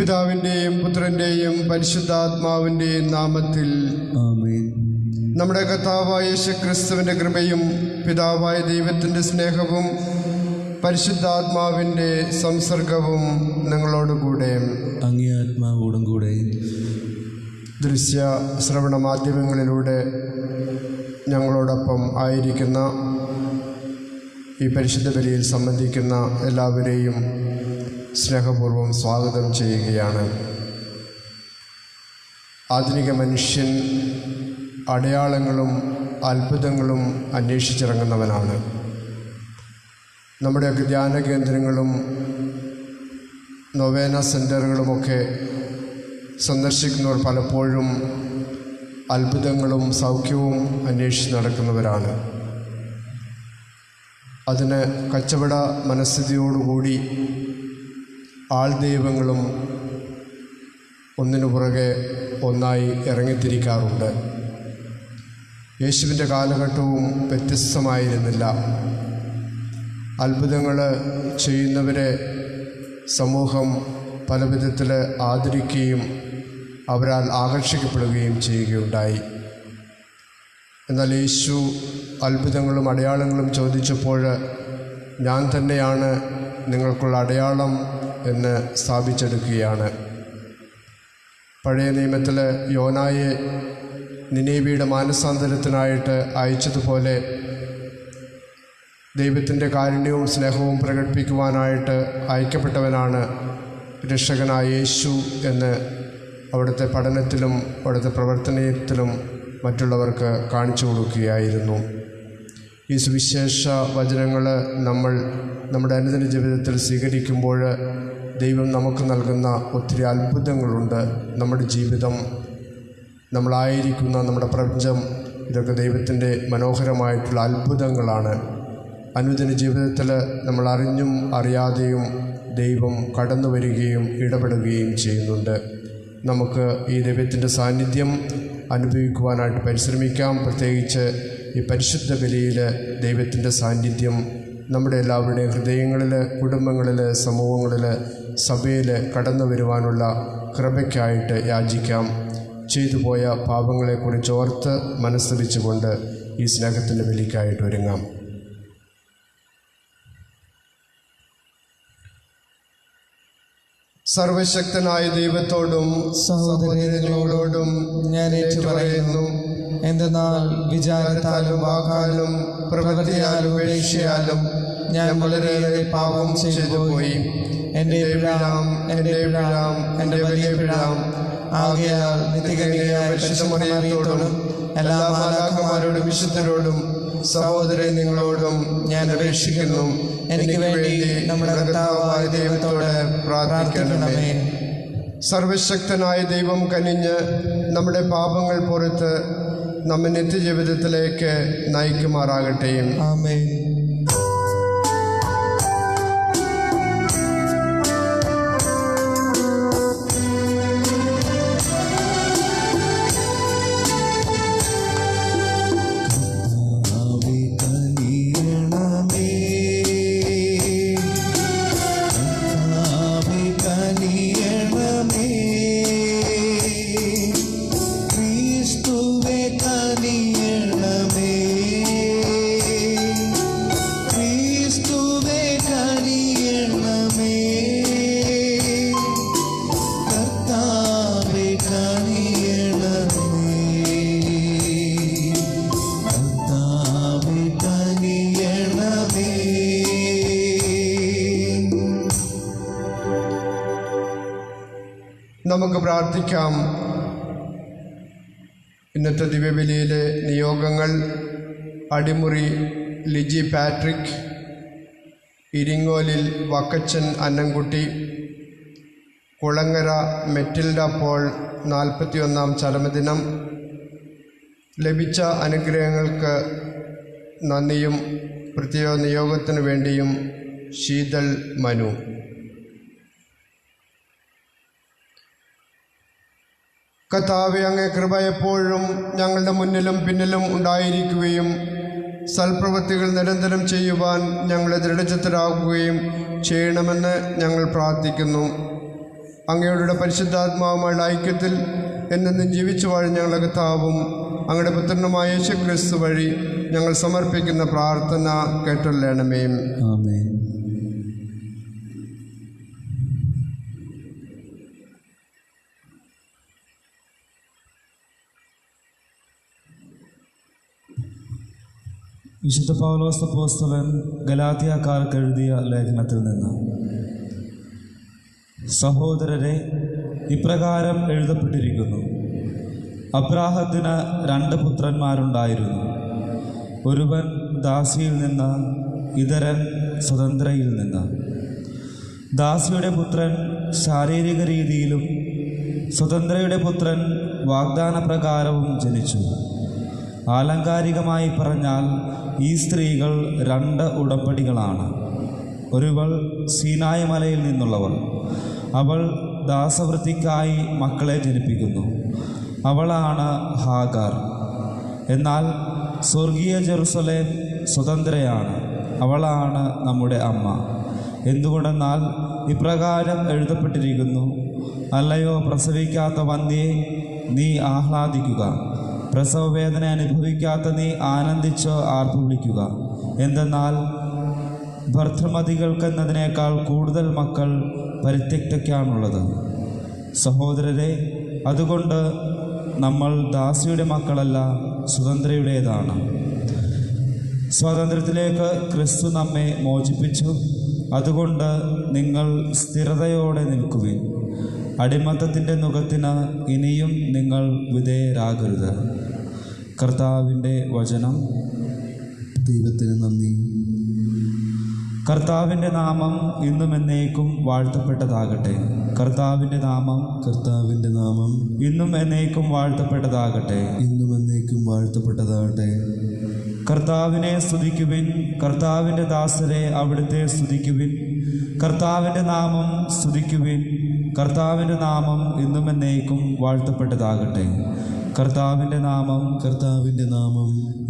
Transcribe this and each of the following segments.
പിതാവിൻ്റെയും പുത്രൻ്റെയും പരിശുദ്ധാത്മാവിൻ്റെയും നാമത്തിൽ ആമേൻ. നമ്മുടെ കർത്താവായ യേശുക്രിസ്തുവിൻ്റെ കൃപയും പിതാവായ ദൈവത്തിൻ്റെ സ്നേഹവും പരിശുദ്ധാത്മാവിൻ്റെ സംസർഗവും നിങ്ങളോടുകൂടെ അങ്ങേ ആത്മാവോടും കൂടെ. ദൃശ്യ ശ്രവണ മാധ്യമങ്ങളിലൂടെ ഞങ്ങളോടൊപ്പം ആയിരിക്കുന്ന ഈ പരിശുദ്ധ ബലിയിൽ സംബന്ധിക്കുന്ന എല്ലാവരെയും സ്നേഹപൂർവ്വം സ്വാഗതം ചെയ്യുകയാണ്. ആധുനിക മനുഷ്യൻ അടയാളങ്ങളും അത്ഭുതങ്ങളും അന്വേഷിച്ചിറങ്ങുന്നവനാണ്. നമ്മുടെയൊക്കെ ധ്യാന കേന്ദ്രങ്ങളും നൊവേന സെൻ്ററുകളുമൊക്കെ സന്ദർശിക്കുന്നവർ പലപ്പോഴും അത്ഭുതങ്ങളും സൗഖ്യവും അന്വേഷിച്ച് നടക്കുന്നവരാണ്. അതിന് കച്ചവട മനസ്ഥിതിയോടുകൂടി ആൾദൈവങ്ങളും ഒന്നിനു പുറകെ ഒന്നായി ഇറങ്ങിത്തിരിക്കാറുണ്ട്. യേശുവിൻ്റെ കാലഘട്ടവും വ്യത്യസ്തമായിരുന്നില്ല. അത്ഭുതങ്ങൾ ചെയ്യുന്നവരെ സമൂഹം പല വിധത്തിൽ ആദരിക്കുകയും അവരാൽ ആകർഷിക്കപ്പെടുകയും ചെയ്യുകയുണ്ടായി. എന്നാൽ യേശു അത്ഭുതങ്ങളും അടയാളങ്ങളും ചോദിച്ചപ്പോൾ ഞാൻ തന്നെയാണ് നിങ്ങൾക്കുള്ള അടയാളം എന്ന് സ്ഥാപിച്ചെടുക്കുകയാണ്. പഴയ നിയമത്തിൽ യോനായെ നിനീവയുടെ മാനസാന്തരത്തിനായിട്ട് അയച്ചതുപോലെ ദൈവത്തിൻ്റെ കാരുണ്യവും സ്നേഹവും പ്രകടിപ്പിക്കുവാനായിട്ട് അയക്കപ്പെട്ടവനാണ് രക്ഷകനായ യേശു എന്ന് അവിടുത്തെ പഠനത്തിലും അവിടുത്തെ പ്രവർത്തനത്തിലും മറ്റുള്ളവർക്ക് കാണിച്ചു കൊടുക്കുകയായിരുന്നു. ഈ സുവിശേഷ വചനങ്ങൾ നമ്മൾ നമ്മുടെ അനുദിന ജീവിതത്തിൽ സ്വീകരിക്കുമ്പോൾ ദൈവം നമുക്ക് നൽകുന്ന ഒത്തിരി അത്ഭുതങ്ങളുണ്ട്. നമ്മുടെ ജീവിതം, നമ്മളായിരിക്കുന്ന നമ്മുടെ പ്രപഞ്ചം, ഇതൊക്കെ ദൈവത്തിൻ്റെ മനോഹരമായിട്ടുള്ള അത്ഭുതങ്ങളാണ്. അനുദിന ജീവിതത്തിൽ നമ്മൾ അറിഞ്ഞും അറിയാതെയും ദൈവം കടന്നു വരികയും ഇടപെടുകയും ചെയ്യുന്നുണ്ട്. നമുക്ക് ഈ ദൈവത്തിൻ്റെ സാന്നിധ്യം അനുഭവിക്കുവാനായിട്ട് പരിശ്രമിക്കാം. പ്രത്യേകിച്ച് ഈ പരിശുദ്ധ ബലിയിൽ ദൈവത്തിൻ്റെ സാന്നിധ്യം നമ്മുടെ എല്ലാവരുടെയും ഹൃദയങ്ങളിൽ, കുടുംബങ്ങളിൽ, സമൂഹങ്ങളിൽ, സഭയിൽ കടന്നു വരുവാനുള്ള കൃപയ്ക്കായിട്ട് യാചിക്കാം. ചെയ്തുപോയ പാപങ്ങളെക്കുറിച്ച് ഓർത്ത് മനസ്തപിച്ചുകൊണ്ട് ഈ സ്നേഹത്തിൻ്റെ ബലിക്കായിട്ട് ഒരുങ്ങാം. സർവശക്തനായ ദൈവത്തോടും സഹോദരങ്ങളോടും ഞാൻ ഏറ്റുപറയുന്നു, എന്തെന്നാൽ വിചാരത്താലും വാക്കാലും പ്രവൃത്തിയാലും ഉപേക്ഷയാലും ഞാൻ വളരെയേറെ പാപം ചെയ്തു പോയി. എൻ്റെ പിഴാം, എൻ്റെ പിഴാം, എൻ്റെ വലിയ പിഴാം. ആകയാൽ നിത്യകന്യകയായ പരിശുദ്ധ മറിയത്തോടും എല്ലാ മാലാഖമാരോടും വിശുദ്ധരോടും സഹോദരൻ നിങ്ങളോടും ഞാൻ അപേക്ഷിക്കുന്നു, എനിക്ക് വേണ്ടി നമ്മുടെ കർത്താവായ ദൈവത്തോട് പ്രാർത്ഥിക്കണമേ. സർവശക്തനായ ദൈവം കനിഞ്ഞ് നമ്മുടെ പാപങ്ങൾ പുറത്ത് നമ്മെ നിത്യജീവിതത്തിലേക്ക് നയിക്കുമാറാകട്ടെ. ആമേൻ. നമുക്ക് പ്രാർത്ഥിക്കാം. ഇന്നത്തെ ദിവ്യബലിയിലെ നിയോഗങ്ങൾ: അടിമുറി ലിജി പാട്രിക്, ഇരിങ്ങോലിൽ വക്കച്ചൻ അന്നംകുട്ടി, കുളങ്ങര മെറ്റിൽഡ പോൾ 41-ാം ചരമദിനം. ലഭിച്ച അനുഗ്രഹങ്ങൾക്ക് നന്ദിയും പ്രത്യേക നിയോഗത്തിനു വേണ്ടിയും ശീതൾ മനു. കർത്താവേ, അങ്ങേ കൃപ എപ്പോഴും ഞങ്ങളുടെ മുന്നിലും പിന്നിലും ഉണ്ടായിരിക്കുകയും സൽപ്രവൃത്തികൾ നിരന്തരം ചെയ്യുവാൻ ഞങ്ങളെ ദൃഢചിത്തരാകുകയും ചെയ്യണമെന്ന് ഞങ്ങൾ പ്രാർത്ഥിക്കുന്നു. അങ്ങയുടെ പരിശുദ്ധാത്മാവുമായുള്ള ഐക്യത്തിൽ എന്നെന്നും ജീവിച്ചു വാഴും ഞങ്ങളുടെ കർത്താവും അങ്ങയുടെ പുത്രനുമായ യേശുക്രിസ്തു വഴി ഞങ്ങൾ സമർപ്പിക്കുന്ന പ്രാർത്ഥന കേട്ടുള്ളണമേ. ആമേൻ. വിശുദ്ധ പൗലോസ് അപ്പോസ്തലൻ ഗലാത്യക്കാർക്ക് എഴുതിയ ലേഖനത്തിൽ നിന്ന്: സഹോദരരെ, ഇപ്രകാരം എഴുതപ്പെട്ടിരിക്കുന്നു: അബ്രാഹത്തിന് 2 പുത്രന്മാരുണ്ടായിരുന്നു. ഒരുവൻ ദാസിയിൽ നിന്ന്, ഇതരൻ സ്വതന്ത്രയിൽ നിന്ന്. ദാസിയുടെ പുത്രൻ ശാരീരിക രീതിയിലും സ്വതന്ത്രയുടെ പുത്രൻ വാഗ്ദാനപ്രകാരവും ജനിച്ചു. ആലങ്കാരികമായി പറഞ്ഞാൽ ഈ സ്ത്രീകൾ 2 ഉടമ്പടികളാണ്. ഒരുവൾ സീനായ് മലയിൽ നിന്നുള്ളവൾ. അവൾ ദാസവൃത്തിക്കായി മക്കളെ ജനിപ്പിക്കുന്നു. അവളാണ് ഹാഗാർ. എന്നാൽ സ്വർഗീയ ജെറുസലേം സ്വതന്ത്രയാണ്. അവളാണ് നമ്മുടെ അമ്മ. എന്തുകൊണ്ടെന്നാൽ ഇപ്രകാരം എഴുതപ്പെട്ടിരിക്കുന്നു: അല്ലയോ പ്രസവിക്കാത്ത വന്ധ്യേ, നീ ആഹ്ലാദിക്കുക. പ്രസവവേദന അനുഭവിക്കാത്ത നീ ആനന്ദിച്ചോ ആർപ്പു വിളിക്കുക. എന്തെന്നാൽ ഭർത്തൃമതികൾക്കെന്നതിനേക്കാൾ കൂടുതൽ മക്കൾ പരിത്യക്തയ്ക്കാണുള്ളത്. സഹോദരരെ, അതുകൊണ്ട് നമ്മൾ ദാസിയുടെ മക്കളല്ല, സ്വതന്ത്രയുടേതാണ്. സ്വാതന്ത്ര്യത്തിലേക്ക് ക്രിസ്തു നമ്മെ മോചിപ്പിച്ചു. അതുകൊണ്ട് നിങ്ങൾ സ്ഥിരതയോടെ നിൽക്കുവിൻ. അടിമത്തത്തിൻ്റെ നുകത്തിന് ഇനിയും നിങ്ങൾ വിധേയരാകരുത്. കർത്താവിൻ്റെ വചനം. ദൈവത്തിന് നന്ദി. കർത്താവിൻ്റെ നാമം ഇന്നും എന്നേക്കും വാഴ്ത്തപ്പെട്ടതാകട്ടെ. കർത്താവിൻ്റെ നാമം ഇന്നും എന്നേക്കും വാഴ്ത്തപ്പെട്ടതാകട്ടെ. ഇന്നും എന്നേക്കും വാഴ്ത്തപ്പെട്ടതാകട്ടെ. കർത്താവിനെ സ്തുതിക്കുവിൻ. കർത്താവിൻ്റെ ദാസരെ അവിടുത്തെ സ്തുതിക്കുവിൻ. കർത്താവിൻ്റെ നാമം സ്തുതിക്കുവിൻ. കർത്താവിൻ്റെ നാമം ഇന്നും എന്നേക്കും വാഴ്ത്തപ്പെട്ടതാകട്ടെ. കർത്താവിൻ്റെ നാമം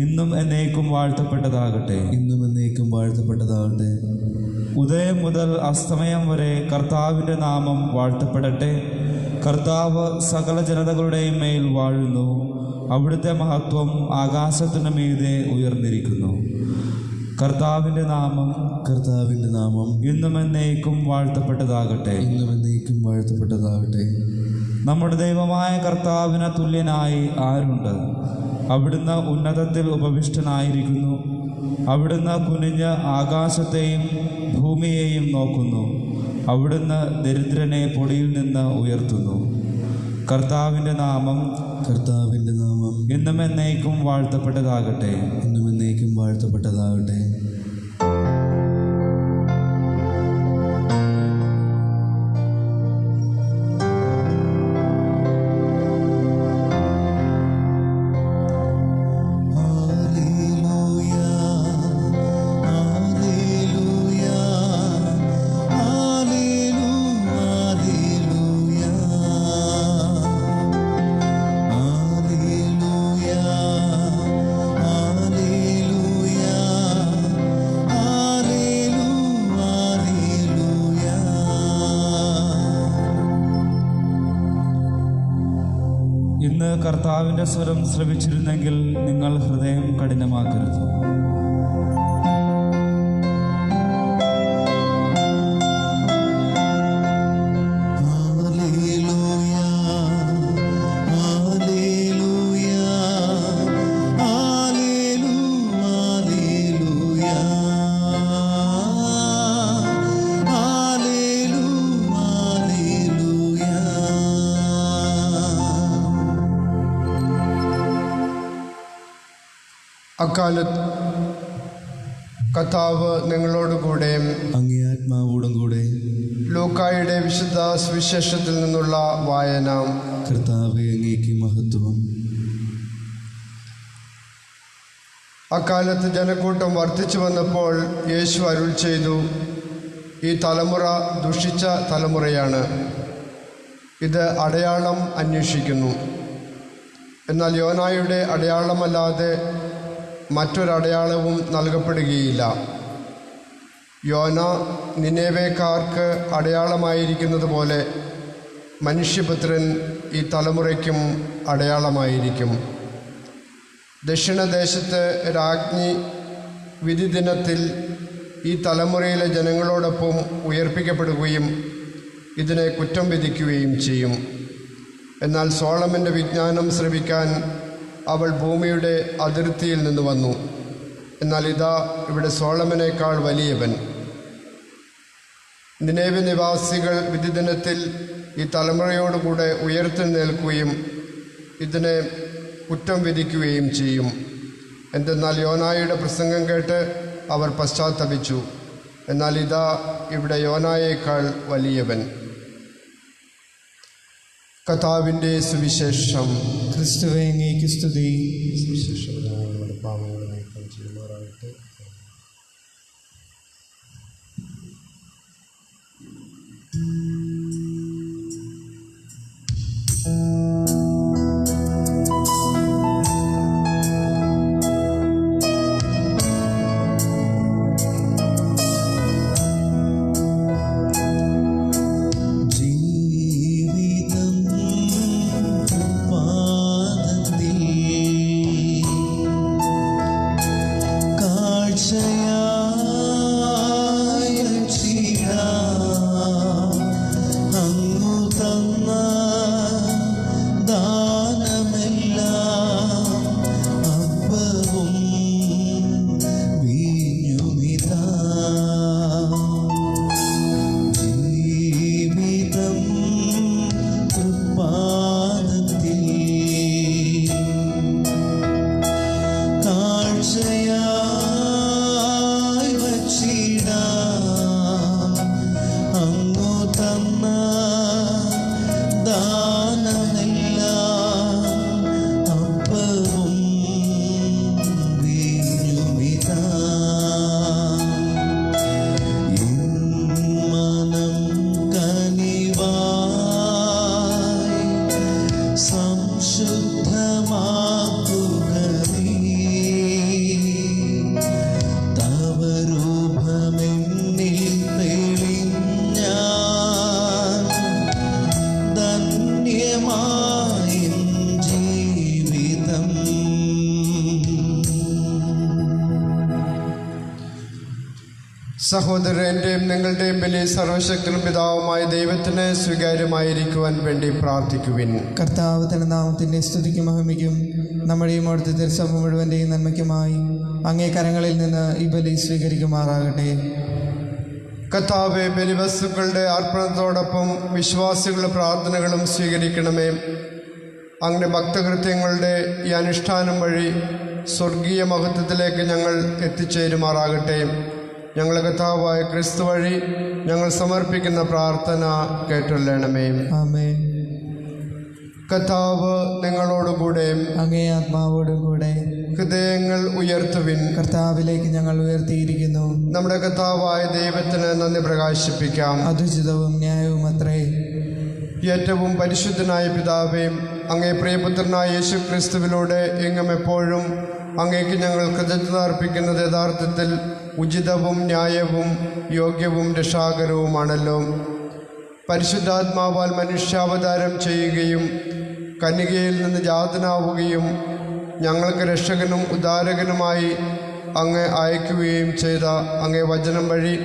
ഇന്നും എന്നേക്കും വാഴ്ത്തപ്പെട്ടതാകട്ടെ. ഇന്നും എന്നേക്കും വാഴ്ത്തപ്പെട്ടതാകട്ടെ. ഉദയം മുതൽ അസ്തമയം വരെ കർത്താവിൻ്റെ നാമം വാഴ്ത്തപ്പെടട്ടെ. കർത്താവ് സകല ജനതകളുടെയും മേൽ വാഴുന്നു. അവിടുത്തെ മഹത്വം ആകാശത്തിനു മീതെ ഉയർന്നിരിക്കുന്നു. കർത്താവിൻ്റെ നാമം ഇന്നും എന്നേക്കും വാഴ്ത്തപ്പെട്ടതാകട്ടെ. ഇന്നും എന്നേക്കും വാഴ്ത്തപ്പെട്ടതാകട്ടെ. നമ്മുടെ ദൈവമായ കർത്താവിന് തുല്യനായി ആരുണ്ട്? അവിടുന്ന് ഉന്നതത്തിൽ ഉപവിഷ്ടനായിരിക്കുന്നു. അവിടുന്ന് കുനിഞ്ഞ് ആകാശത്തെയും ഭൂമിയെയും നോക്കുന്നു. അവിടുന്ന് ദരിദ്രനെ പൊടിയിൽ നിന്ന് ഉയർത്തുന്നു. കർത്താവിൻ്റെ നാമം ഇന്നും എന്നേക്കും വാഴ്ത്തപ്പെട്ടതാകട്ടെ. ഇന്നും എന്നേക്കും വാഴ്ത്തപ്പെട്ടതാകട്ടെ. ഇന്ന് കർത്താവിൻ്റെ സ്വരം ശ്രവിച്ചിരുന്നെങ്കിൽ നിങ്ങൾ ഹൃദയം കഠിനമാക്കരുത്. അക്കാലത്ത് കർത്താവ് നിങ്ങളോടുകൂടെ അങ്ങേ ആത്മാവോടും കൂടെ. ലൂക്കായുടെ വിശുദ്ധ സുവിശേഷത്തിൽ നിന്നുള്ള വായന. കർത്താവേ, അങ്ങേക്ക് മഹത്വം. അക്കാലത്ത് ജനക്കൂട്ടം വർദ്ധിച്ചു വന്നപ്പോൾ യേശു അരുൾ ചെയ്തു: ഈ തലമുറ ദുഷിച്ച തലമുറയാണ്. ഇത് അടയാളം അന്വേഷിക്കുന്നു. എന്നാൽ യോനായുടെ അടയാളമല്ലാതെ മറ്റൊരടയാളവും നൽകപ്പെടുകയില്ല. യോന നിനേവേക്കാർക്ക് അടയാളമായിരിക്കുന്നത് പോലെ മനുഷ്യപുത്രൻ ഈ തലമുറയ്ക്കും അടയാളമായിരിക്കും. ദക്ഷിണദേശത്ത് രാജ്ഞി വിധി ദിനത്തിൽ ഈ തലമുറയിലെ ജനങ്ങളോടൊപ്പം ഉയർപ്പിക്കപ്പെടുകയും ഇതിനെ കുറ്റം വിധിക്കുകയും ചെയ്യും. എന്നാൽ സോളമൻ്റെ വിജ്ഞാനം ശ്രവിക്കാൻ അവൾ ഭൂമിയുടെ അതിർത്തിയിൽ നിന്ന് വന്നു. എന്നാൽ ഇതാ ഇവിടെ സോളമനേക്കാൾ വലിയവൻ. നിനേവെ നിവാസികൾ വിധിദിനത്തിൽ ഈ തലമുറയോടുകൂടെ ഉയർത്തെഴുന്നേൽക്കുകയും ഇതിനെ കുറ്റം വിധിക്കുകയും ചെയ്യും. എന്തെന്നാൽ യോനായുടെ പ്രസംഗം കേട്ട് അവർ പശ്ചാത്തപിച്ചു. എന്നാൽ ഇതാ ഇവിടെ യോനായേക്കാൾ വലിയവൻ. കർത്താവിൻ്റെ സുവിശേഷം. ക്രിസ്തുവേ അങ്ങേക്ക് സ്തുതി. സുവിശേഷം നമ്മുടെ പാപങ്ങളെ നീക്കം ചെയ്യുമാറാകട്ടെ. സഹോദരൻ്റെയും നിങ്ങളുടെയും ബലി സർവശക്തനും പിതാവുമായ ദൈവത്തിന് സ്വീകാര്യമായിരിക്കുവാൻ വേണ്ടി പ്രാർത്ഥിക്കുവിൻ. കർത്താവ് തന്റെ നാമത്തിൻ്റെ സ്തുതിക്കും മഹിമയ്ക്കും നമ്മുടെയും അവിടുത്തെ തിരുസഭ മുഴുവൻ്റെയും നന്മയ്ക്കുമായി അങ്ങേ കരങ്ങളിൽ നിന്ന് ഈ ബലി സ്വീകരിക്കുമാറാകട്ടെ. കർത്താവെ, ബലിവസ്തുക്കളുടെ അർപ്പണത്തോടൊപ്പം വിശ്വാസികളുടെ പ്രാർത്ഥനകളും സ്വീകരിക്കണമേ. അങ്ങനെ ഭക്തകൃത്യങ്ങളുടെ ഈ അനുഷ്ഠാനം വഴി സ്വർഗീയ മഹത്വത്തിലേക്ക് ഞങ്ങൾ എത്തിച്ചേരുമാറാകട്ടെ. ഞങ്ങളുടെ കർത്താവായ ക്രിസ്തു വഴി ഞങ്ങൾ സമർപ്പിക്കുന്ന പ്രാർത്ഥന കേട്ടുകൊള്ളണമേ. ആമേൻ. കർത്താവ് നിങ്ങളോടുകൂടെ അങ്ങേ ആത്മാവോടും കൂടെ. ഹൃദയങ്ങൾ ഉയർത്തുവിൻ. കർത്താവിലേക്ക് ഞങ്ങൾ ഉയർത്തിയിരിക്കുന്നു. നമ്മുടെ കർത്താവായ ദൈവത്തിന് നന്ദി പ്രകാശിപ്പിക്കാം. അതുചിതവും ന്യായവും അത്രേ. ഏറ്റവും പരിശുദ്ധനായ പിതാവേ, അങ്ങേ പ്രിയപുത്രനായ യേശു ക്രിസ്തുവിലൂടെ എങ്ങും എപ്പോഴും അങ്ങേക്ക് ഞങ്ങൾ കൃതജ്ഞത അർപ്പിക്കുന്നത് യഥാർത്ഥത്തിൽ ഉചിതവും ന്യായവും യോഗ്യവും രക്ഷാകരവുമാണല്ലോ. പരിശുദ്ധാത്മാവാൽ മനുഷ്യാവതാരം ചെയ്യുകയും കന്യകയിൽ നിന്ന് ജാതനാവുകയും ഞങ്ങൾക്ക് രക്ഷകനും ഉദ്ധാരകനുമായി അങ്ങ് അയക്കുകയും ചെയ്ത അങ്ങേ വചനം വഴി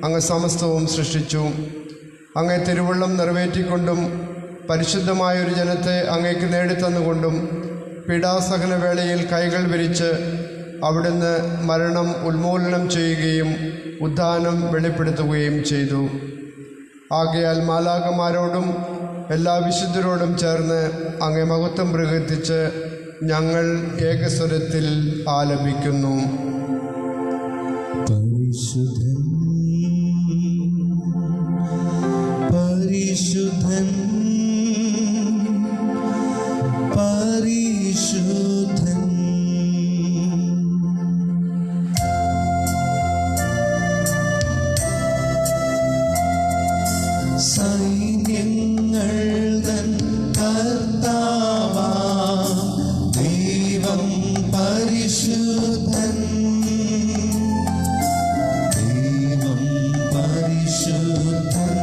അങ്ങ് സമസ്തവും സൃഷ്ടിച്ചു. അങ്ങേ തിരുവുള്ളം നിറവേറ്റിക്കൊണ്ടും പരിശുദ്ധമായൊരു ജനത്തെ അങ്ങേക്ക് നേടിത്തന്നുകൊണ്ടും പീഡാസഹന വേളയിൽ കൈകൾ വിരിച്ച് അവിടുന്ന് മരണം ഉന്മൂലനം ചെയ്യുകയും ഉദ്ധാനം വെളിപ്പെടുത്തുകയും ചെയ്തു. ആകയാൽ മാലാഖമാരോടും എല്ലാ വിശുദ്ധരോടും ചേർന്ന് അങ്ങേ മഹത്വം പ്രകീർത്തിച്ച് ഞങ്ങൾ ഏകസ്വരത്തിൽ ആലപിക്കുന്നു. പരിശുദ്ധൻ പരിശുദ്ധൻ പരിശുദ്ധൻ സൈന്യങ്ങൾ തൻ കർത്താവാം ദൈവം പരിശുദ്ധൻ. ദൈവം പരിശുദ്ധൻ.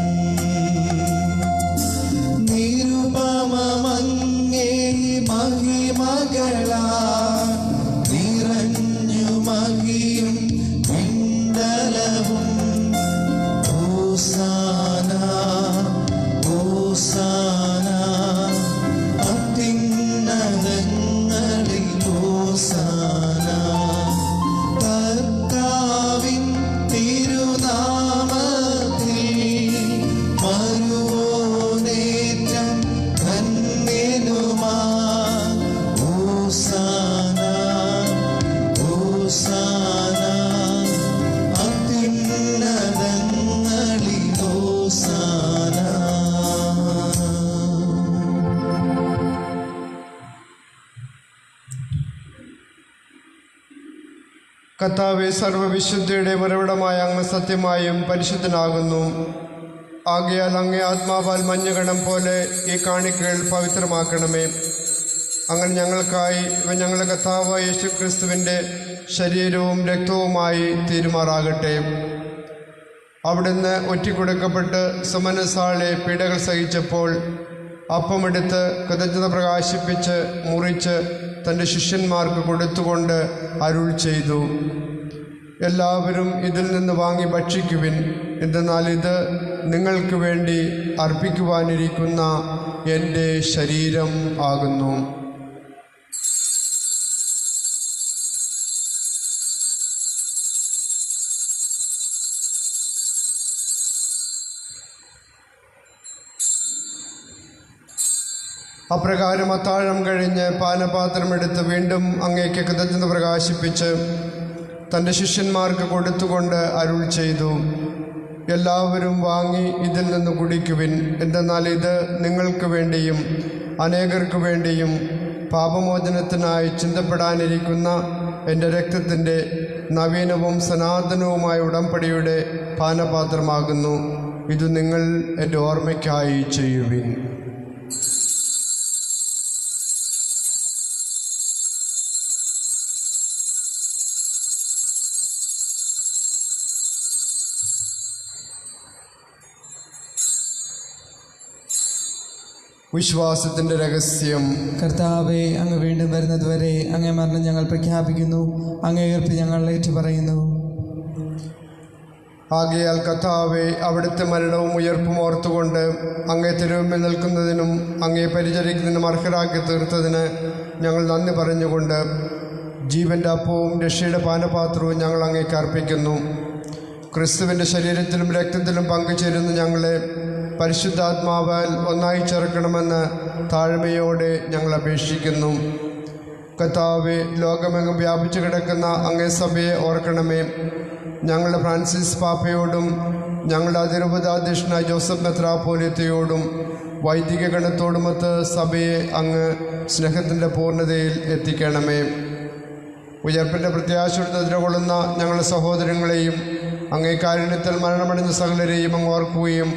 കർത്താവേ, സർവ്വവിശുദ്ധിയുടെ ഉറവിടമായ അങ്ങ് സത്യമായും പരിശുദ്ധനാകുന്നു. ആകയാൽ അങ്ങേ ആത്മാവാൽ മഞ്ഞുകണം പോലെ ഈ കാണിക്കകൾ പവിത്രമാക്കണമേ. അങ്ങനെ ഞങ്ങൾക്കായി ഇവ ഞങ്ങളുടെ കർത്താവായ യേശുക്രിസ്തുവിൻ്റെ ശരീരവും രക്തവുമായി തീരുമാറാകട്ടെ. അവിടുന്ന് ഒറ്റിക്കൊടുക്കപ്പെട്ട് സുമനസാളെ പീഡകൾ സഹിച്ചപ്പോൾ അപ്പമെടുത്ത് കൃതജ്ഞത പ്രകാശിപ്പിച്ച് മുറിച്ച് തൻ്റെ ശിഷ്യന്മാർക്ക് കൊടുത്തുകൊണ്ട് അരുൾ ചെയ്തു, എല്ലാവരും ഇതിൽ നിന്ന് വാങ്ങി ഭക്ഷിക്കുവിൻ. എന്തെന്നാൽ ഇത് നിങ്ങൾക്ക് വേണ്ടി അർപ്പിക്കുവാനിരിക്കുന്ന എൻ്റെ ശരീരം ആകുന്നു. അപ്രകാരം അത്താഴം കഴിഞ്ഞ് പാനപാത്രമെടുത്ത് വീണ്ടും അങ്ങേക്ക് കൃതജ്ഞത പ്രകാശിപ്പിച്ച് തൻ്റെ ശിഷ്യന്മാർക്ക് കൊടുത്തുകൊണ്ട് അരുൾ ചെയ്തു, എല്ലാവരും വാങ്ങി ഇതിൽ നിന്ന് കുടിക്കുവിൻ. എന്തെന്നാൽ ഇത് നിങ്ങൾക്ക് വേണ്ടിയും അനേകർക്ക് വേണ്ടിയും പാപമോചനത്തിനായി ചിന്തപ്പെടാനിരിക്കുന്ന എൻ്റെ രക്തത്തിൻ്റെ നവീനവും സനാതനവുമായ ഉടമ്പടിയുടെ പാനപാത്രമാകുന്നു. ഇത് നിങ്ങൾ എൻ്റെ ഓർമ്മയ്ക്കായി ചെയ്യുവിൻ. വിശ്വാസത്തിൻ്റെ രഹസ്യം. കർത്താവെ, അങ്ങ് വീണ്ടും വരുന്നതുവരെ അങ്ങേ മരണം ഞങ്ങൾ പ്രഖ്യാപിക്കുന്നു, അങ്ങേ ഉയർപ്പ് ഞങ്ങൾ ഏറ്റുപറയുന്നു. ആകയാൽ കർത്താവെ, അവിടുത്തെ മരണവും ഉയർപ്പും ഓർത്തുകൊണ്ട് അങ്ങേ തിരുമുമ്പിൽ നിൽക്കുന്നതിനും അങ്ങേ പരിചരിക്കുന്നതിനും അർഹരാക്കി തീർത്തതിന് ഞങ്ങൾ നന്ദി പറഞ്ഞുകൊണ്ട് ജീവൻ്റെ അപ്പവും രക്ഷയുടെ പാനപാത്രവും ഞങ്ങൾ അങ്ങേക്ക് അർപ്പിക്കുന്നു. ക്രിസ്തുവിൻ്റെ ശരീരത്തിലും രക്തത്തിലും പങ്കുചേരുന്ന ഞങ്ങളെ പരിശുദ്ധാത്മാവാൽ ഒന്നായി ചേർക്കണമെന്ന് താഴ്മയോടെ ഞങ്ങൾ അപേക്ഷിക്കുന്നു. കർത്താവെ, ലോകമെങ്ങും വ്യാപിച്ചു കിടക്കുന്ന അങ്ങേ സഭയെ ഓർക്കണമേ. ഞങ്ങളുടെ ഫ്രാൻസിസ് പാപ്പയോടും ഞങ്ങളുടെ അതിരൂപതാധ്യക്ഷനായ ജോസഫ് മെത്രാപ്പോലീത്തയോടും വൈദിക ഗണത്തോടുമൊത്ത് സഭയെ അങ്ങ് സ്നേഹത്തിൻ്റെ പൂർണ്ണതയിൽ എത്തിക്കണമേ. ഉയർപ്പിൻ്റെ പ്രത്യാശയുടെ നിലകൊള്ളുന്ന ഞങ്ങളുടെ സഹോദരങ്ങളെയും അങ്ങേ കാരുണ്യത്തിൽ മരണമടഞ്ഞ സകലരെയും അങ്ങ് ഓർക്കുകയും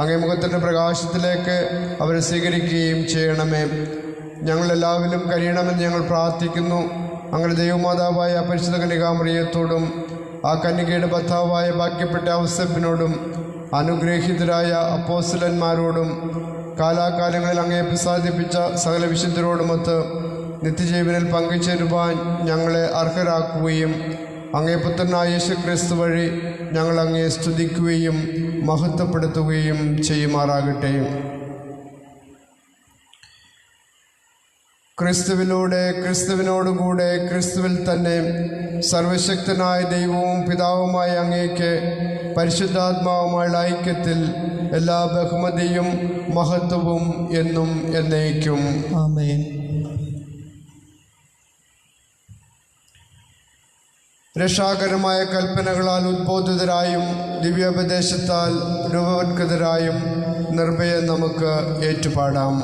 അങ്ങേ മുഖത്തിൻ്റെ പ്രകാശത്തിലേക്ക് അവരെ സ്വീകരിക്കുകയും ചെയ്യണമേ. ഞങ്ങളെല്ലാവരും കഴിയണമെന്ന് ഞങ്ങൾ പ്രാർത്ഥിക്കുന്നു. ഞങ്ങളുടെ ദൈവമാതാവായ പരിശുദ്ധ കന്യകാമറിയത്തോടും ആ കന്യകയുടെ ഭർത്താവായ ഭാഗ്യപ്പെട്ട ഔസേപ്പിനോടും അനുഗ്രഹീതരായ അപ്പോസ്തലന്മാരോടും കാലാകാലങ്ങളിൽ അങ്ങേ പ്രസാദിപ്പിച്ച സകല വിശുദ്ധരോടുമൊത്ത് നിത്യജീവനിൽ പങ്കുചേരുവാൻ ഞങ്ങളെ അർഹരാക്കുകയും അങ്ങേ പുത്രനായ യേശുക്രിസ്തു വഴി ഞങ്ങൾ അങ്ങേ സ്തുതിക്കുകയും മഹത്വപ്പെടുത്തുകയും ചെയ്യുമാറാകട്ടെ. ക്രിസ്തുവിലൂടെ, ക്രിസ്തുവിനോടുകൂടെ, ക്രിസ്തുവിൽ തന്നെ സർവശക്തനായ ദൈവവും പിതാവുമായ അങ്ങേക്ക് പരിശുദ്ധാത്മാവുമായുള്ള ഐക്യത്തിൽ എല്ലാ ബഹുമതിയും മഹത്വവും എന്നും എന്നേക്കും. ആമേൻ. രക്ഷാകരമായ കൽപ്പനകളാൽ ഉദ്ബോധിതരായും ദിവ്യോപദേശത്താൽ രൂപവത്കൃതരായും നിർഭയം നമുക്ക് ഏറ്റുപാടാം.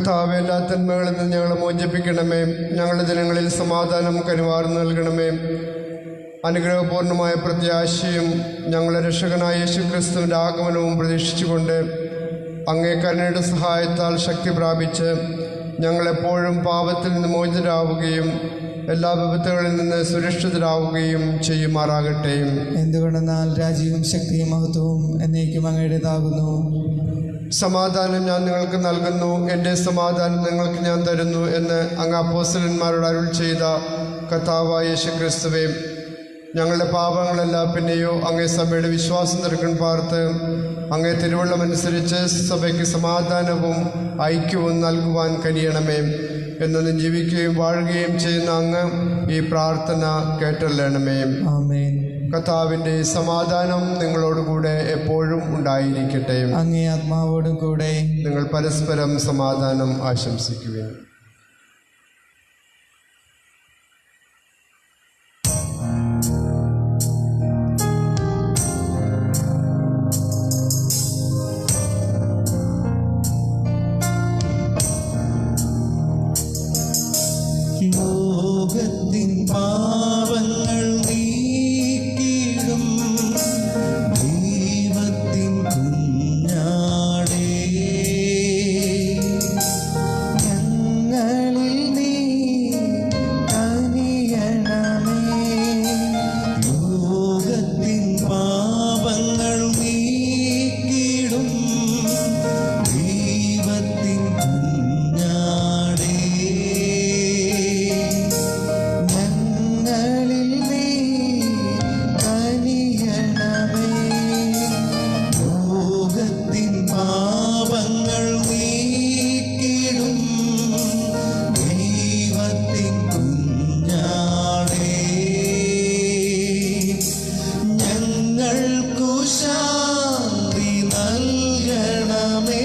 കർത്താവ്, എല്ലാ തിന്മകളിൽ നിന്ന് ഞങ്ങളെ മോചിപ്പിക്കണമേ. ഞങ്ങളുടെ ദിനങ്ങളിൽ സമാധാനം കരുവാർന്നു നൽകണമേ. അനുഗ്രഹപൂർണമായ പ്രത്യാശയും ഞങ്ങളുടെ രക്ഷകനായ യേശുക്രിസ്തുവിൻ്റെ ആഗമനവും പ്രതീക്ഷിച്ചുകൊണ്ട് അങ്ങേ കരുണയുടെ സഹായത്താൽ ശക്തി പ്രാപിച്ച് ഞങ്ങളെപ്പോഴും പാപത്തിൽ നിന്ന് മോചിതരാവുകയും എല്ലാ വിപത്തുകളിൽ നിന്ന് സുരക്ഷിതരാവുകയും ചെയ്യുമാറാകട്ടെ. എന്തുകൊണ്ടെന്നാൽ രാജ്യവും ശക്തിയും മഹത്വവും എന്നേക്കും അങ്ങയുടേതാകുന്നു. സമാധാനം ഞാൻ നിങ്ങൾക്ക് നൽകുന്നു, എൻ്റെ സമാധാനം നിങ്ങൾക്ക് ഞാൻ തരുന്നു എന്ന് അങ്ങ് അപ്പോസ്തലന്മാരോട് അരുൾ ചെയ്ത കർത്താവായ യേശുക്രിസ്തുവേ, ഞങ്ങളുടെ പാപങ്ങളെല്ലാം പിന്നെയോ അങ്ങേ സഭയുടെ വിശ്വാസം തിരക്കൺ പാർത്ത് അങ്ങേ തിരുവള്ളമനുസരിച്ച് സഭയ്ക്ക് സമാധാനവും ഐക്യവും നൽകുവാൻ കഴിയണമേ. എന്നും ജീവിക്കുകയും വാഴുകയും ചെയ്യുന്ന അങ്ങ് ഈ പ്രാർത്ഥന കേട്ടല്ലണമേ. ആമേൻ. കർത്താവിൻ്റെ സമാധാനം നിങ്ങളോടുകൂടെ എപ്പോഴും ഉണ്ടായിരിക്കട്ടെ. അങ്ങേ ആത്മാവോടും കൂടെ. നിങ്ങൾ പരസ്പരം സമാധാനം ആശംസിക്കുകയും. ലോകത്തിൻ പാപങ്ങൾ നീക്കിടും ദൈവത്തിൻ കുഞ്ഞാടേ, ഞങ്ങളിൽ നീ കനിയണമേ. ലോകത്തിൻ പാപങ്ങൾ നീക്കിടും ദൈവത്തിൻ കുഞ്ഞാടേ, ഞങ്ങളിൽ നീ കനിയണമേ. ലോകത്തിൻ പാപങ്ങൾ നീക്കിടും ദൈവത്തിൻ കുഞ്ഞാടേ, ഞങ്ങൾക്കു ശാന്തി നൽകണമേ.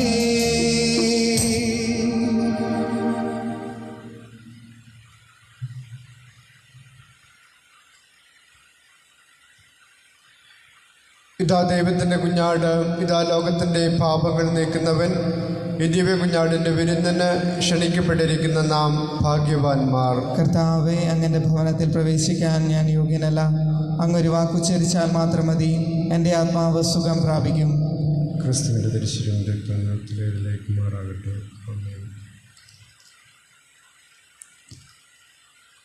ഇതാ ദൈവത്തിൻ്റെ കുഞ്ഞാട്, ഇതാ ലോകത്തിൻ്റെ പാപങ്ങൾ നീക്കുന്നവൻ. ഈ ദിവ്യ കുഞ്ഞാടിൻ്റെ വിരുന്നിന് ക്ഷണിക്കപ്പെട്ടിരിക്കുന്ന നാം ഭാഗ്യവാന്മാർ. കർത്താവെ, അങ്ങൻ്റെ ഭവനത്തിൽ പ്രവേശിക്കാൻ ഞാൻ യോഗ്യനല്ല. അങ്ങൊരു വാക്കുച്ചരിച്ചാൽ മാത്രം മതി, എൻ്റെ ആത്മാവ് സുഖം പ്രാപിക്കും. ക്രിസ്തുവിൻ്റെ ദർശനത്തിലേക്ക് മാറാകട്ടെ.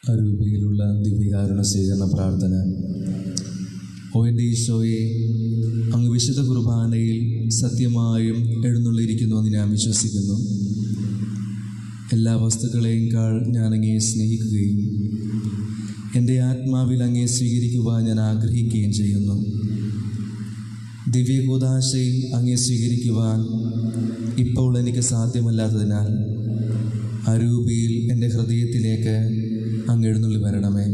അരൂപിയിലുള്ള ദിവ്യകാരുണ സ്വീകരണ പ്രാർത്ഥന. ഓ എൻ്റെ ഈശോയെ, അങ്ങ് വിശുദ്ധ കുർബാനയിൽ സത്യമായും എഴുന്നള്ളിയിരിക്കുന്നുവെന്ന് ഞാൻ വിശ്വസിക്കുന്നു. എല്ലാ വസ്തുക്കളെയുംക്കാൾ ഞാൻ അങ്ങയെ സ്നേഹിക്കുകയും എൻ്റെ ആത്മാവിൽ അങ്ങയെ സ്വീകരിക്കുവാൻ ഞാൻ ആഗ്രഹിക്കുകയും ചെയ്യുന്നു. ദിവ്യകൂദാശയിൽ അങ്ങയെ സ്വീകരിക്കുവാൻ ഇപ്പോൾ എനിക്ക് സാധ്യമല്ലാത്തതിനാൽ അരൂപിയിൽ എൻ്റെ ഹൃദയത്തിലേക്ക് അങ്ങ് എഴുന്നള്ളി വരണമേ.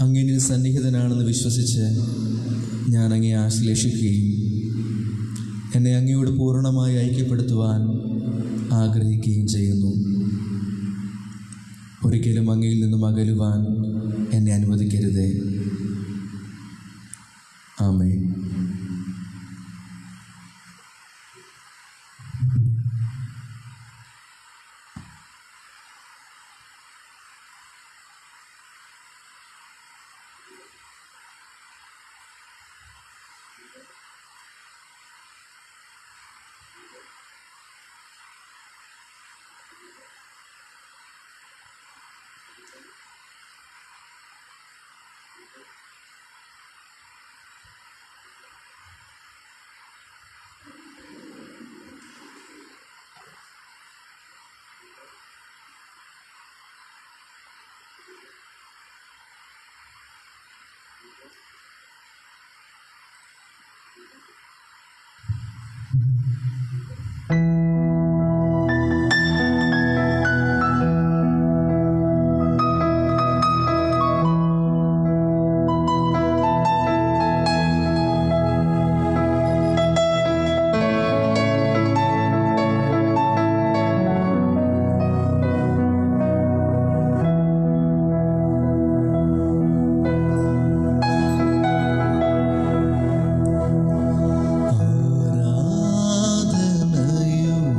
അങ്ങനിൽ സന്നിഹിതനാണെന്ന് വിശ്വസിച്ച് ഞാൻ അങ്ങയെ ആശ്ലേഷിക്കുകയും എന്നെ അങ്ങയോട് പൂർണ്ണമായി ഐക്യപ്പെടുത്തുവാൻ ആഗ്രഹിക്കുകയും ചെയ്യുന്നു. ഒരിക്കലും അങ്ങയിൽ നിന്നും അകലുവാൻ എന്നെ അനുവദിക്കരുതേ. ആമേൻ. ആരാധനയും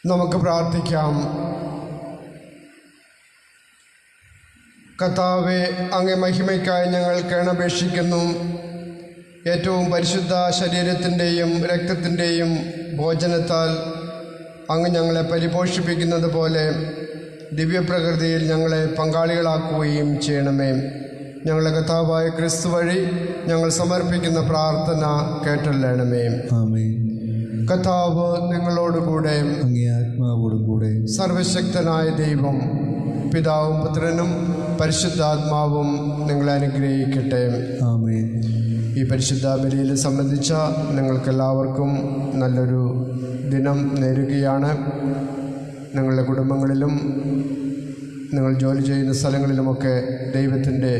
നമുക്ക് പ്രാർത്ഥിക്കാം. കർത്താവേ, അങ്ങേ മഹിമയ്ക്കായി ഞങ്ങൾ കേണപേക്ഷിക്കുന്നു. ഏറ്റവും പരിശുദ്ധ ശരീരത്തിൻ്റെയും രക്തത്തിൻ്റെയും ഭോജനത്താൽ അങ്ങ് ഞങ്ങളെ പരിപോഷിപ്പിക്കുന്നത് പോലെ ദിവ്യപ്രകൃതിയിൽ ഞങ്ങളെ പങ്കാളികളാക്കുകയും ചെയ്യണമേ. ഞങ്ങളുടെ കർത്താവായ ക്രിസ്തു വഴി ഞങ്ങൾ സമർപ്പിക്കുന്ന പ്രാർത്ഥന കേട്ടല്ലണമേ. ആമേൻ. കർത്താവ് നിങ്ങളോടുകൂടെ. അങ്ങേ ആത്മാവോടും കൂടെ. സർവശക്തനായ ദൈവം പിതാവും പുത്രനും പരിശുദ്ധാത്മാവും നിങ്ങളെ അനുഗ്രഹിക്കട്ടെ. ആമേൻ. ഈ പരിശുദ്ധ ബലിയിൽ സംബന്ധിച്ച നിങ്ങൾക്കെല്ലാവർക്കും നല്ലൊരു ദിനം നേരുകയാണ്. നിങ്ങളുടെ കുടുംബങ്ങളിലും നിങ്ങൾ ജോലി ചെയ്യുന്ന സ്ഥലങ്ങളിലുമൊക്കെ ദൈവത്തിൻ്റെ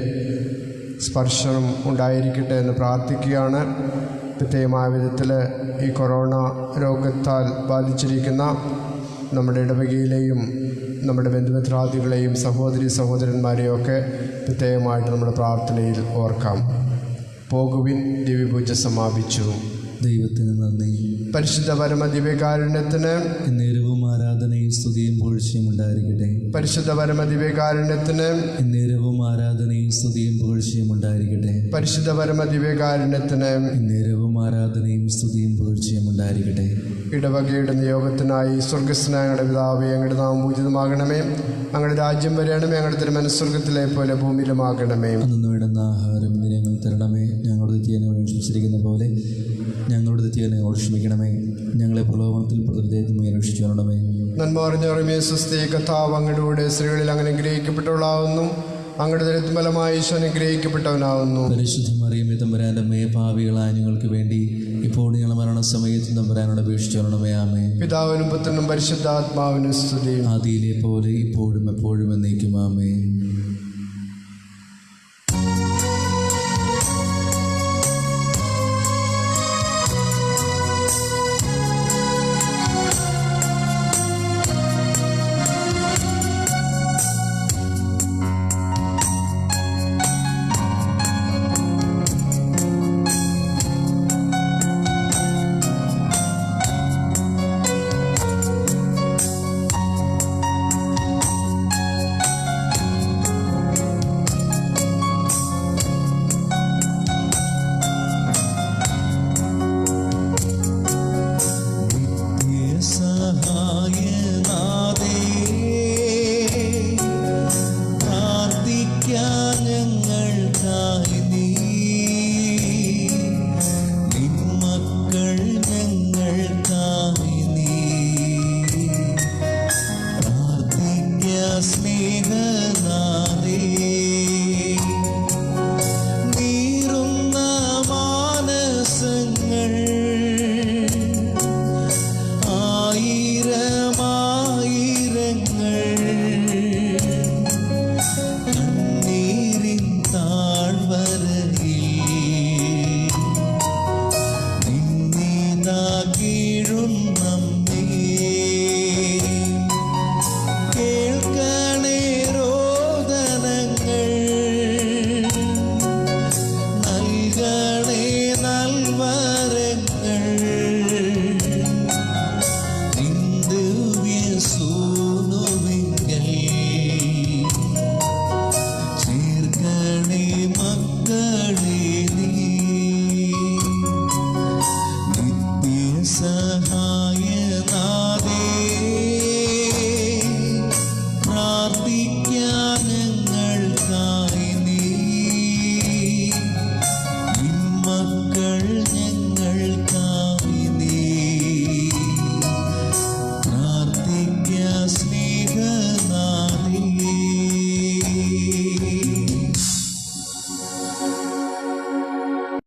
സ്പർശനം ഉണ്ടായിരിക്കട്ടെ എന്ന് പ്രാർത്ഥിക്കുകയാണ്. പ്രത്യേകമായ വിധത്തിൽ ഈ കൊറോണ രോഗത്താൽ ബാധിച്ചിരിക്കുന്ന നമ്മുടെ ഇടവകയിലെയും നമ്മുടെ ബന്ധുമിത്രാദികളെയും സഹോദരി സഹോദരന്മാരെയും ഒക്കെ പ്രത്യേകമായിട്ട് നമ്മുടെ പ്രാർത്ഥനയിൽ ഓർക്കാം. പോകുവിൻ, ദിവ്യപൂജ സമാപിച്ചു. ദൈവത്തിന് നന്ദി. പരിശുദ്ധ പരമ ദിവ്യകാരുണ്യത്തിന് എന്നേരവും ആരാധനയും സ്തുതിയും പുകഴ്ചയും ഉണ്ടായിരിക്കട്ടെ. പരിശുദ്ധ പരമ ദിവ്യകാരുണ്യത്തിന് എന്നേരവും ആരാധനയും സ്തുതിയും പുകഴ്ചയും ഉണ്ടായിരിക്കട്ടെ. പരിശുദ്ധ പരമ ദിവ്യകാരുണ്യത്തിന് എന്നേരവും ആരാധനയും സ്തുതിയും പുകഴ്ചയും ഉണ്ടായിരിക്കട്ടെ. ഇടവകയുടെ നിയോഗത്തിനായി സ്വർഗസ്നായ ഞങ്ങളുടെ പിതാവേ, അങ്ങയുടെ നാമം പൂജിതമാകണമേ. അങ്ങയുടെ രാജ്യം വരണമേ. അങ്ങയുടെ തിരുമനസ്വർഗത്തിലെ പോലെ ഭൂമിയിലുമാകണമേ. അന്നു വേണ്ടുന്ന ആഹാരം ഇന്ന് ഞങ്ങൾ തരണമേ. ഞങ്ങളുടെ തെറ്റിയനോട് ക്ഷമിച്ചിരിക്കുന്ന പോലെ ഞങ്ങളുടെ തെറ്റിയനോട് ക്ഷമിക്കണമേ. ഞങ്ങളെ പ്രലോഭനത്തിൽ പ്രതിദേഹത്തിന് രക്ഷിച്ചു വരണമേ. നന്മ അറിഞ്ഞ സ്വസ്തി, കർത്താവ് അങ്ങയുടെ കൂടെ സ്ത്രീകളിൽ അങ്ങനെ അനുഗ്രഹിക്കപ്പെട്ടവളാവുന്നു. അങ്ങയുടെ ദരിദ്ര ഫലമായി ഈശോ അനുഗ്രഹിക്കപ്പെട്ടവനാവുന്നു. പരിശുദ്ധ മറിയമേ, തമ്പുരാന്റെ അമ്മയെ, പാപികളായ ഞങ്ങൾക്ക് വേണ്ടി ഇപ്പോൾ ഞങ്ങളുടെ മരണസമയത്ത് തമ്പുരാനോട് അപേക്ഷിച്ചു വരണമേ. ആമേൻ. പിതാവിനും പുത്രനും പരിശുദ്ധാത്മാവിനും സ്തുതി. ആദിയിലെ പോലെ ഇപ്പോഴും എപ്പോഴും എന്നേക്കും. ആമേൻ.